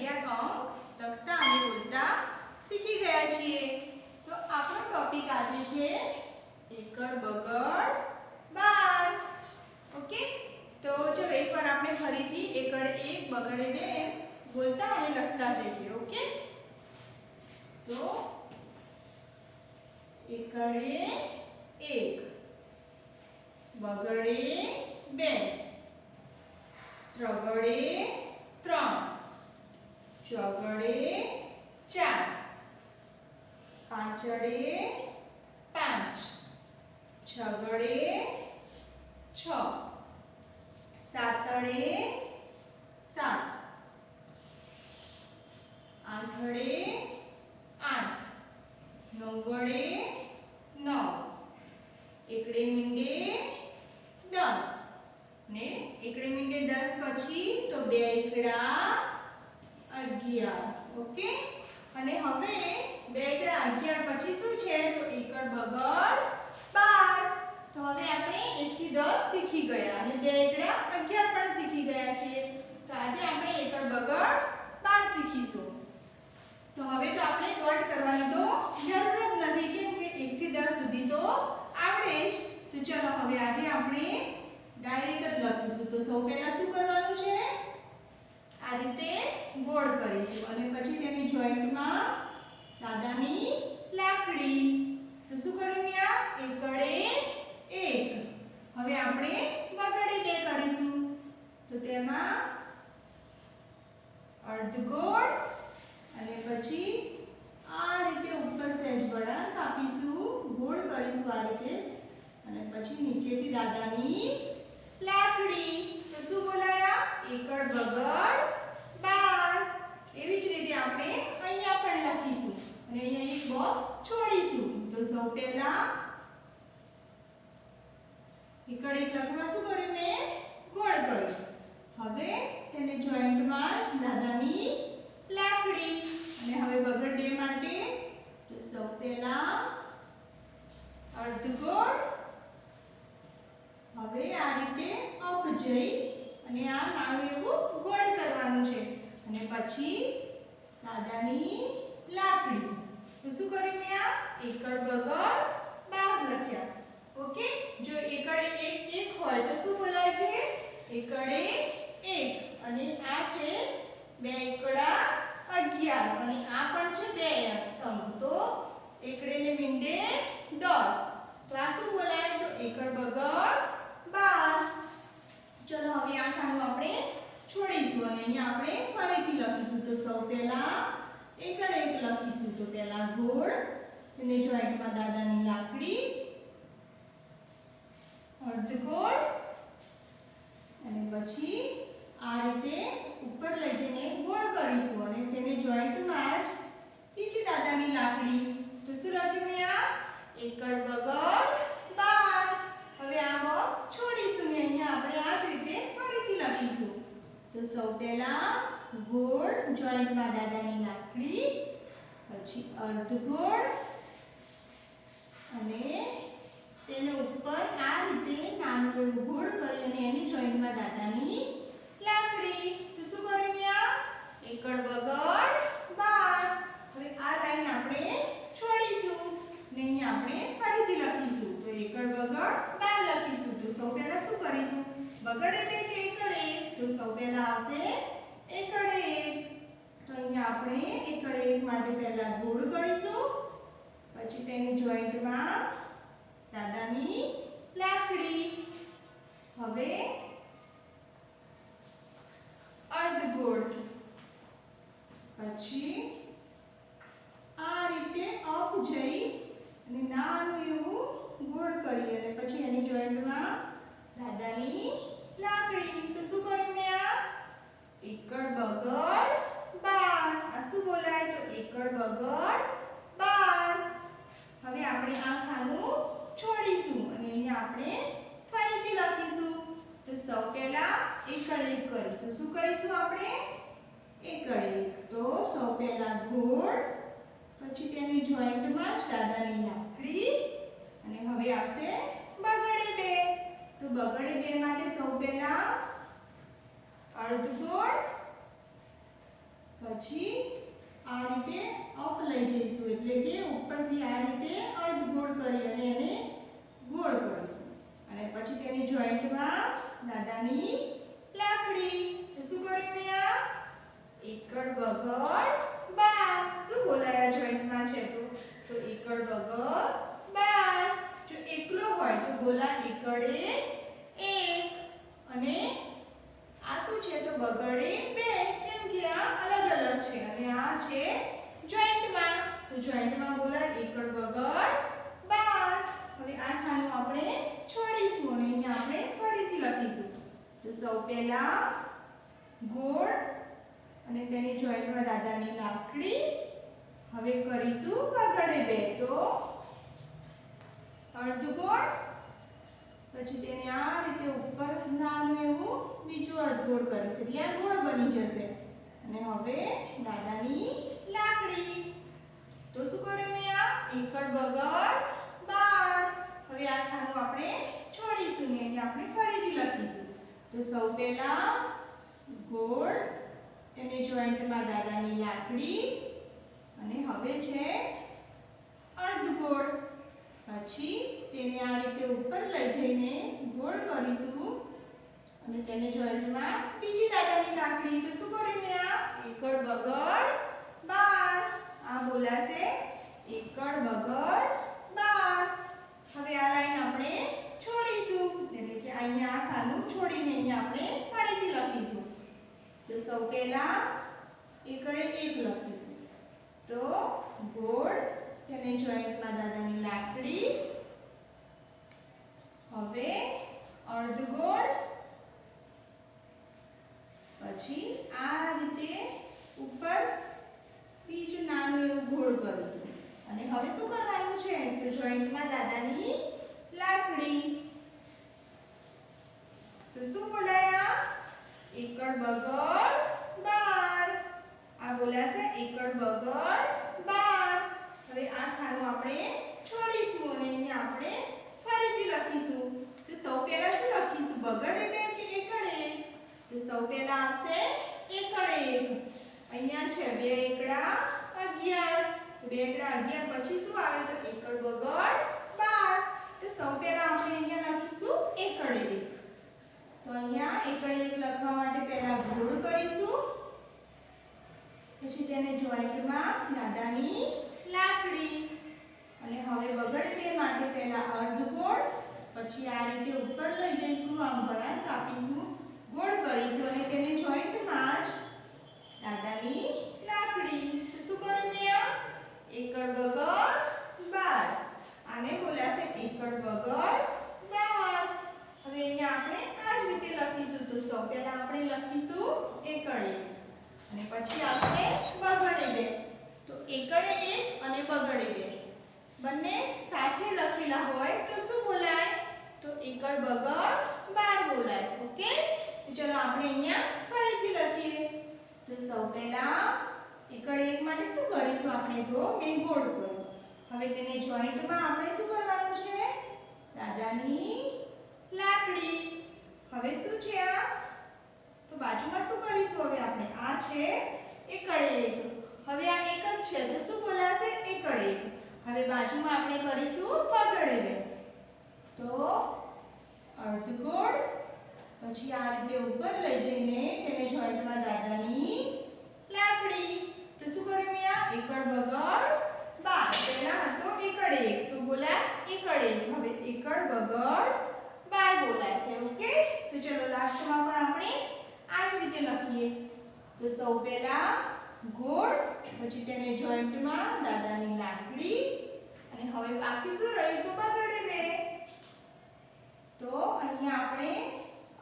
11 અંક લખતા અને બોલતા શીખી ગયા છીએ। તો આપણો ટોપિક આજે છે એકડ બગડ બાર। ઓકે, તો ચલો એકવાર આપણે ફરીથી એકડ 1 બગડે 2 બોલતા અને લખતા જઈએ। ઓકે, તો એકડે 1 બગડે 2 ત્રગડે 3 ચોગડે 4 પાંચડે 5 છગડે 6 સાતડે 7 આઠડે 8 નવડે 9 એકડે મીંડે 10 ને એકડે મીંડે 10 પછી તો 2 એકડા 11। ઓકે, અને હવે 2 એકડા 11 પછી શું છે તો એકડ બગડ 12। તો હવે આપણે 1 થી 10 શીખી ગયા અને 2 એકડા 11 પણ શીખી ગયા છીએ। તો આજે આપણે એકડ બગડ 12 શીખીશું। તો હવે તો આપણે ડોટ કરવાની તો જરૂર જ નથી, કેમ કે 1 થી 10 સુધી તો આવડે જ। તો ચલો હવે આજે આપણે ડાયરેક્ટ જ લખીશું। તો સૌ પહેલા શું કરવાનું છે, આ રીતે ગોળ કરીશું અને પછી તેની જોઈન્ટમાં દાદાની લાકડી। તો શું કર્યું ત્યાં એકડે 1। હવે આપણે બગડે 2 કરીશું। તો તેમાં અર્ધગોળ અને પછી આ રીતે ઉપર સહેજ વળાંક આપીશું, ગોળ કરીશું આ રીતે અને પછી નીચેથી દાદાની લાકડી। તો શું બોલાયા એકડ બગડ 12। એવી જ રીતે આપણે અહીંયા પણ લખીશું અને અહીંયા એક બોક્સ છોડીશું। તો સૌ પહેલા એકડ 1 લખવા શું કર્યું મેં ગોળ કર્યું। હવે તેને જોઈન્ટમાં જ દાદાની લાકડી અને હવે બગડ 2 માટે તો સૌ પહેલા અર્ધગોળ, હવે આ રીતે અપ જઈ અને આ નાનું એવું ગોળ કરવાનું છે અને પછી દાદાની લાકડી। તો શું કર્યું મેં આ એકડ બગડ 12 લખ્યા। ઓકે, જો એકડે 1 હોય તો શું બોલાય છે એકડે 1 અને આ છે 2 એકડા 11 અને આ પણ છે 2 અંક, તો એકડે ને મીંડે 10। તો આ શું બોલાય તો એકડ બગડ 12। ચલો હવે આ ખાનું આપણે છોડીશું અને અહીંયા આપણે ફરીથી લખીશું। તો સૌ પહેલા એકડ 1 લખીશું। તો પહેલા ગોળ અને જોઈન્ટમાં દાદાની લાકડી, અર્ધગોળ અને પછી આ રીતે ઉપર લઈ જઈને ગોળ કરીશું અને તેને જોઈન્ટમાં જ બીજી દાદાની લાકડી। તો શું લખ્યું મેં આ એકડ બગડ 12। હવે આ બોક્સ છોડીશું ને અહીંયા આપણે આ જ રીતે ફરીથી લખીશું। તો સૌ પહેલા ગોળ જોઈન્ટમાં દાદાની લાકડી, પછી અર્ધગોળ અને તેને ઉપર આ રીતે નાનું એવું ગોળ કરી અને એની જોઈન્ટમાં દાદાની લાકડી। તો શું કર્યું મેં આ એકડ બગડ 12। હવે આ લાઈન આપણે છોડીશું ને અહીંયા આપણે ફરીથી લખીશું। તો એકડ બગડ 12 લખીશું। તો સૌ પહેલા શું કરીશું બગડે 2 કે એકડ 1 તો સૌ પહેલા આવશે એકડ 1। તો અહીંયા આપણે એકડ 1 માટે પહેલા ગોળ કરીશું, પછી તેની જોઈન્ટમાં દાદાની લાકડી, હવે અર્ધગોળ, પછી આ રીતે અપ જઈ અને નાનું એવું ગોળ કરી અને પછી એની જોઈન્ટમાં દાદાની લાકડી। તો શું કર્યું મેં આ એકડ બગડ 12। આ શું બોલાય તો એકડ બગડ 12। હવે આપણે આ ખાનું છોડીશું અને અહીંયા આપણે ફરીથી લખીશું। તો સૌ પહેલા એકડ 1 કરીશું। શું કરીશું આપણે એકડ 1। તો સૌ પહેલા ગોળ, પછી તેની જોઈન્ટમાં જ દાદાની લાકડી અને હવે આવશે બગડે 2। તો બગડે 2 માટે સૌ પહેલા અર્ધગોળ પછી આ રીતે અપ લઈ જઈશું એટલે કે ઉપરથી આ રીતે અર્ધગોળ કરી અને એને ગોળ કરીશું અને પછી તેની જોઈન્ટમાં દાદાની લાકડી. તો શું કર્યું મેં? એકડ બગડ 12. શું બોલાયા જોઈન્ટમાં છે તો એકડ બગડ 12. જો એકલો હોય તો બોલા એકડે 1 અને આ શું છે તો બગડે 2 કેમ કે આ અલગ અલગ છે અને આ છે જોઈન્ટમાં. તો જોઈન્ટમાં બોલા એકડ બગડ 12. હવે આ ખાનું આપણે છોડીશું અને અહીંયા આપણે ફરીથી લખીશું. તો સૌ પહેલા ગોળ અને તેની જોઈન્ટમાં દાદાની લાકડી. હવે કરીશું બગડે 2 તો અર્ધગોળ પછી તેને આ રીતે ઉપર નાનું એવું બીજું અર્ધગોળ કરીશું એટલે આ ગોળ બની જશે અને હવે દાદાની લાકડી. તો શું કર્યું મેં? આ એકડ બગડ 12. હવે આ ખાનું આપણે છોડીશું ને એટલે આપણે ફરીથી લખીશું. તો સૌ પહેલા ગોળ તેને જોઈન્ટમાં દાદાની લાકડી અને હવે છે અર્ધગોળ. પછી તેને આ રીતે ઉપર લઈ જઈને ગોળ કરીશું અને તેને જોઈન્ટમાં બીજી દાદાની લાકડી. તો શું કર્યું મેં? આ એકડ બગડ 12. આ બોલાશે એકડ બગડ 12. હવે આ લાઈન આપણે છોડીશું એટલે કે અહીંયા આ ખાનું છોડીને અહીંયા આપણે ફરીથી લખીશું. તો સૌ પહેલા એકડે 1 લખીશું. તો ગોળ તેને જોઈન્ટમાં દાદાની લાકડી. હવે અર્ધગોળ પછી આ રીતે ઉપર બીજું નાનું એવું ગોળ કરીશું અને હવે શું કરવાનું છે તો જોઈન્ટમાં દાદાની લાકડી. તો શું બોલાયા? એકડ બગડ 12. આ બોલાશે એકડ બગડ 12. હવે આ ખાનું આપણે છોડીશું અને અહીંયા આપણે ફરીથી લખીશું. તો સૌ પહેલા શું લખીશું? બગડે 2 કે એકડે 1? તો સૌ પહેલા આવશે એકડે 1. અહીંયા છે 2 એકડા 11. તો 2 એકડા 11 પછી શું આવે તો એકડ બગડ 12. તો સૌ પહેલા આપણે અહીંયા લખીશું એકડે 1. તો અહીંયા એકડે 1 લખવા માટે પહેલા ગોળ કરીશું પછી તેને જોઈન્ટમાં દાદાની લાકડી અને હવે બગડે 2 માટે પહેલા અર્ધગોળ પછી આ રીતે ઉપર લઈ જઈશું આમ ઘણા કાપીશું ગોળ કરીશું અને તેને જોઈન્ટમાં જ દાદાની લાકડી. શું કરું મેં? એકડ બગડ 12. આને બોલાશે એકડ બગડ 12. હવે અહીંયા આપણે આ જ રીતે લખીશું. તો સૌ પહેલા આપણે લખીશું એકડે અને પછી આવશે બગડે 2. તો એકડે 1 અને બગડે 2 બંને સાથે લખેલા હોય તો શું બોલાય? તો એકડ બગડ 12 બોલાય. ઓકે, તો ચલો આપણે અહીંયા ફરીથી લખીએ. તો સૌ પહેલા એકડ 1 માટે શું કરીશું? આપણે જો મેં ગોળ કર્યો. હવે તેને જોઈન્ટમાં આપણે શું કરવાનું છે? દાદાની લાકડી. હવે શું છે આ? તો બાજુમાં શું કરીશું? હવે આપણે આ છે એકડ 1. હવે આ એક જ છે તો શું બોલાશે? એકડ 1. હવે બાજુમાં આપણે કરીશું બગડે 2. તો અર્ધગોળ પછી આ રીતે ઉપર લઈ જઈને તેને જોઈન્ટમાં દાદાની લાકડી. તો શું કર્યું મેં? આ એકડ બગડ 12. પહેલા હતો એકડ 1 તો બોલા એકડ 1. હવે એકડ બગડ 12 બોલાશે. ઓકે, તો ચલો લાસ્ટમાં પણ આપણે આ જ રીતે લખીએ. તો સૌ પહેલા ગોળ પછી તેને જોઈન્ટમાં દાદાની લાકડી અને હવે બાકી શું રહ્યું તો બગડે 2. તો અહીંયા આપણે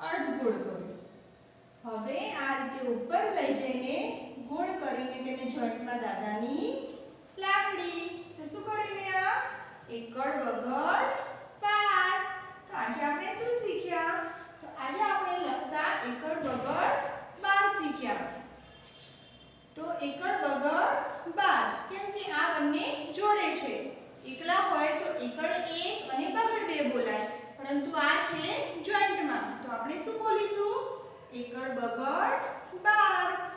અર્ધગોળ કર્યું. હવે આ રીતે ઉપર લઈ જઈને ગોળ કરીને તેને જોઈન્ટમાં દાદાની લાકડી. તો શું કર્યું મેં? આ એકડ બગડ 12. તો આજે આપણે શું શીખ્યા? તો આજે આપણે લખતા એકડ બગડ 12 શીખ્યા. તો એકડ બગડ 12 કેમ કે આ બંને જોડે છે. એકલા હોય તો એકડ 1 અને બગડ 2 બોલાય પરંતુ આ છે જોઈન્ટમાં તો આપણે શું બોલીશું? એકડ બગડ 12.